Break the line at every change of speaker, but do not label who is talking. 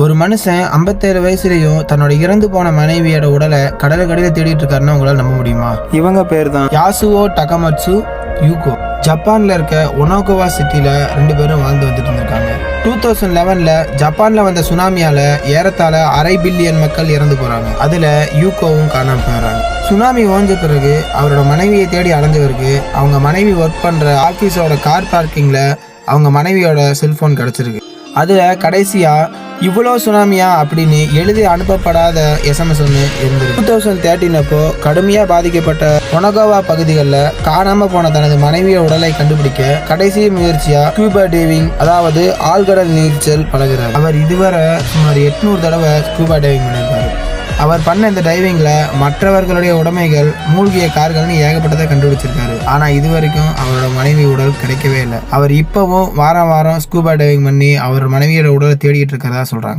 ஒரு மனுஷன் 57 வயசுலயும் தன்னோட இறந்து போன மனைவியோட உடலை கடலுக்கடியில் தேடிட்டு இருக்காருன்னு உங்களால் நம்ப முடியுமா? இவங்க பேர் தான் யாசுவோ டகமட்சு யூகோ. ஜப்பான்ல இருக்க ஒனோகவா சிட்டில 2 பேரும் வாழ்ந்து வந்துட்டு இருந்திருக்காங்க. 2011ல ஜப்பான்ல வந்த சுனாமியால ஏறத்தாழ 1/2 பில்லியன் மக்கள் இறந்து போறாங்க. அதுல யூகோவும் காணாம போயிடுறாங்க. சுனாமி ஓஞ்ச பிறகு அவரோட மனைவியை தேடி அலைஞ்சவருக்கு அவங்க மனைவி ஒர்க் பண்ற ஆபீஸோட கார் பார்க்கிங்ல அவங்க மனைவியோட செல்போன் கிடைச்சிருக்கு. அதுல கடைசியா இவ்வளோ சுனாமியா அப்படின்னு எழுதி அனுப்பப்படாத எஸ்எம்எஸ் ஒன்று இருந்திருக்கு. 2013 அப்போ கடுமையாக பாதிக்கப்பட்ட ஒனகோவா பகுதிகளில் காணாம போன தனது மனைவிய உடலை கண்டுபிடிக்க கடைசி முயற்சியா ஸ்கூபா டைவிங், அதாவது ஆழ்கடல் நீச்சல் பழகுறாரு. அவர் இதுவரை சுமார் 800 தடவை ஸ்கூபா டைவிங் பண்ணியிருக்காரு. அவர் பண்ண இந்த டைவிங்ல மற்றவர்களுடைய உடைமைகள், மூழ்கிய கார்கள்னு ஏகப்பட்டதை கண்டுபிடிச்சிருக்காரு. ஆனா இது வரைக்கும் அவரோட மனைவி உடல் கிடைக்கவே இல்லை. அவர் இப்பவும் வாரம் வாரம் ஸ்கூபா டைவிங் பண்ணி அவர் மனைவியோட உடலை தேடிட்டு இருக்கிறதா சொல்றாங்க.